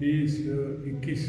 20-21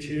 6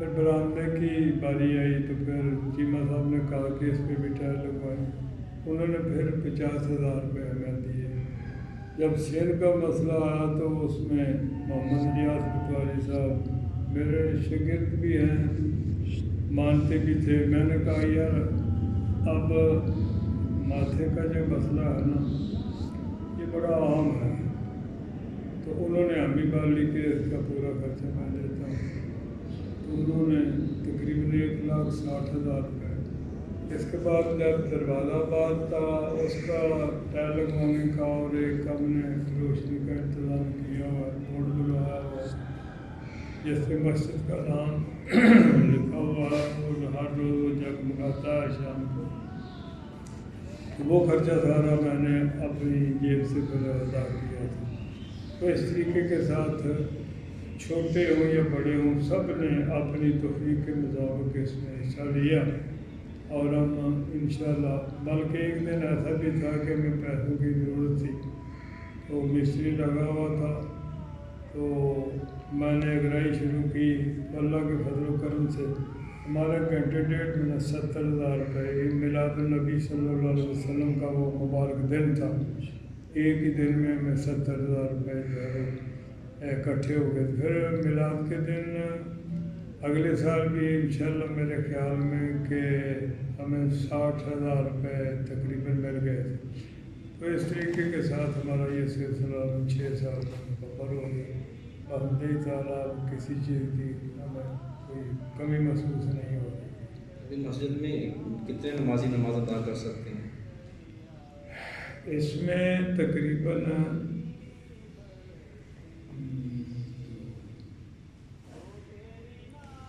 پھر برآمدے کی باری آئی تو پھر چیمہ صاحب نے کہا کہ اس پہ بھی ٹائل لگوائیں، انہوں نے پھر 50,000 روپے ہمیں دیے۔ جب سیل کا مسئلہ آیا تو اس میں محمد الیاس پٹواری صاحب میرے شاگرد بھی ہیں، مانتے بھی تھے۔ میں نے کہا یار اب ماتھے کا جو مسئلہ ہے نا یہ بڑا عام ہے، تو انہوں نے ہمیں بات لی کہ اس کا پورا خرچہ میں دیتا ہوں، تو انہوں نے تقریباً 1,60,000 روپے۔ اس کے بعد جب دروازہ آباد تھا اس کا ٹائل لگوانے کا اور ایک ہم نے روشنی کا انتظام کیا ہوا، بورڈ بنوایا ہوا جس سے مسجد کا نام لکھا ہوا ہے اور ہر روز وہ جگمگاتا ہے شام کو، تو وہ خرچہ سارا میں نے اپنی جیب سے پھر ادا کیا تھا۔ تو اس طریقے کے ساتھ چھوٹے ہوں یا بڑے ہوں سب نے اپنی توفیق کے مطابق اس میں حصہ لیا، اور ہم انشاءاللہ، بلکہ ایک دن ایسا بھی تھا کہ ہمیں پیسوں کی ضرورت تھی تو مستری لگا ہوا تھا، تو میں نے اگرائی شروع کی، اللہ کے فضل و کرم سے ہمارا گھنٹے ڈیڑھ میں 70,000 روپے میلاد النبی صلی اللہ علیہ وسلم کا وہ مبارک دن تھا، ایک ہی دن میں ہمیں 70,000 روپے جو ہے اکٹھے ہو گئے۔ پھر میلاد کے دن اگلے سال بھی انشاءاللہ میرے خیال میں کہ ہمیں 60,000 روپے تقریباً مل گئے تھے۔ تو اس طریقے کے ساتھ ہمارا یہ سلسلہ 6 سال مکمل ہو گیا۔ الحمد تعالیٰ کسی چیز کی ہمیں کوئی کمی محسوس نہیں ہو رہی۔ مسجد میں کتنے نمازی نماز ادا کر سکتے ہیں؟ اس میں تقریباً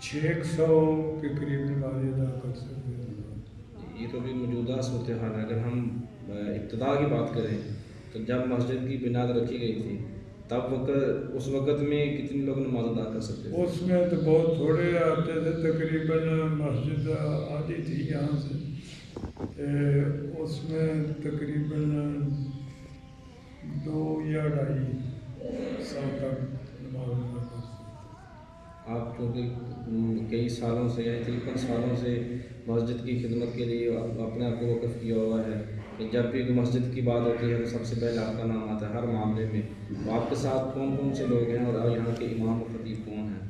600 کے قریب نمازی ادا کر سکتے ہیں۔ یہ تو بھی موجودہ صورتحال ہے۔ اگر ہم ابتدا کی بات کریں تو جب مسجد کی بنیاد رکھی گئی تھی تب اس وقت میں کتنے لوگ نماز ادا کر سکتے تھے؟ اس میں تو بہت تھوڑے آتے تھے، تقریباً مسجد آدھی تھی یہاں سے، اس میں تقریباً 2 یا 2.5 سال تک نماز ادا کر سکتے۔ آپ چونکہ کئی سالوں سے یا 53 سالوں سے مسجد کی خدمت کے لیے اپنے آپ کو وقف کیا ہوا ہے کہ جب بھی مسجد کی بات ہوتی ہے تو سب سے پہلے آپ کا نام آتا ہے ہر معاملے میں۔ آپ کے ساتھ کون کون سے لوگ ہیں اور یہاں کے امام و خطیب کون ہیں؟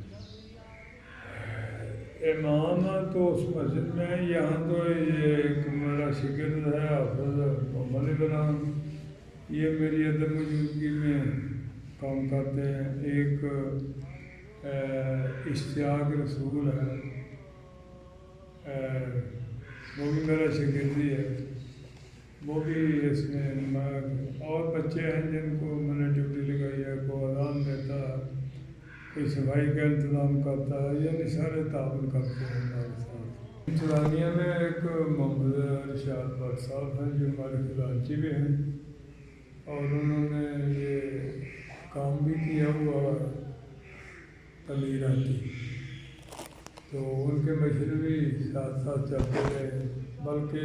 امام تو اس مسجد میں یہاں تو یہ ایک میرا شاگرد ہے حافظ محمد عمران، یہ میری عدم موجودگی میں کام کرتے ہیں۔ ایک اشتیاق رسول ہے، وہ بھی میرا شاگرد ہی ہے، وہ بھی اس میں اور بچے ہیں جن کو میں نے ڈیوٹی لگائی ہے، کوئی اذان دیتا ہے، کوئی صفائی کا انتظام کرتا ہے، یعنی سارے تعاون کرتے ہیں ہمارے ساتھ۔ انتظامیہ میں ایک محمد ارشاد بٹ صاحب ہیں جو ہمارے خزانچی بھی ہیں، اور انہوں نے یہ کام بھی کیا ہوا تعمیراتی، تو ان کے مشورے بھی ساتھ ساتھ چلتے رہے، بلکہ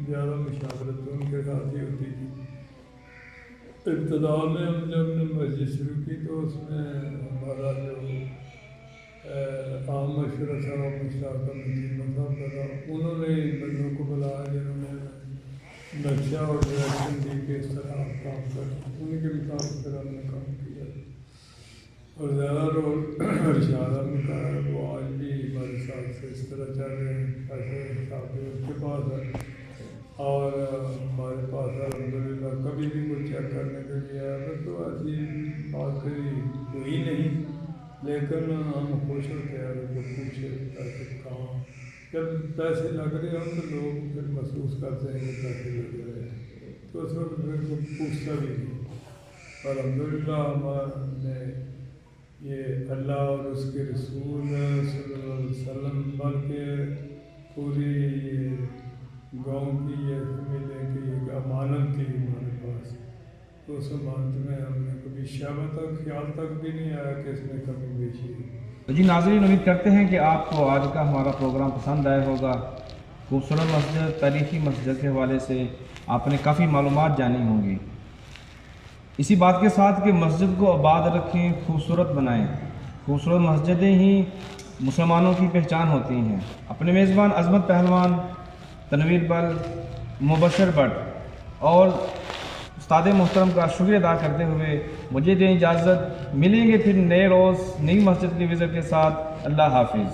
زیادہ مشاورت تو ان کے ساتھ ہی ہوتی تھی۔ ابتدا میں ہم جب نے مسجد شروع کی تو اس میں ہمارا جو عام مشورہ تھا وہ مشتاق احمد صاحب کا تھا، انہوں نے بندوں کو بلایا جنہوں نے نقشہ اور ڈائریکشن دی کہ اس طرح آپ کام کریں، ان کے مطابق پھر ہم نے کام کیا، اور زیادہ رول ارشاد احمد کا ہے، وہ آج بھی ہمارے ساتھ سے اس طرح چل رہے ہیں، ایسے حساب اس کے پاس ہے، اور ہمارے پاس الحمدللہ کبھی بھی کوئی چیک کرنے کے لیے آیا تو ایسی بات کبھی ہوئی نہیں، لیکن ہم خوش ہوتے ہیں جو پوچھے پیسے کہاں، جب پیسے لگ رہے ہوں تو لوگ پھر محسوس کرتے ہیں کہ پیسے لگ رہے ہیں، تو اس وقت پھر کوئی پوچھتا بھی نہیں۔ الحمدللہ ہمارے یہ اللہ اور اس کے رسول صلی اللہ علیہ وسلم، بلکہ پوری گاؤں کی یہ فیملی کی ایک امانت تھی ہمارے پاس، تو اس امانت میں ہم نے کبھی شابہ تک خیال تک بھی نہیں آیا کہ اس میں کمی بیشی ہے۔ جی ناظرین، امید کرتے ہیں کہ آپ کو آج کا ہمارا پروگرام پسند آیا ہوگا۔ خوبصورت مسجد، تاریخی مسجد کے حوالے سے آپ نے کافی معلومات جانی ہوں گی۔ اسی بات کے ساتھ کہ مسجد کو آباد رکھیں، خوبصورت بنائیں۔ خوبصورت مسجدیں ہی مسلمانوں کی پہچان ہوتی ہیں۔ اپنے میزبان عظمت پہلوان، تنویر بل، مبشر بٹ اور استاد محترم کا شکریہ ادا کرتے ہوئے مجھے دیں اجازت۔ ملیں گے پھر نئے روز نئی مسجد کی وزٹ کے ساتھ۔ اللہ حافظ۔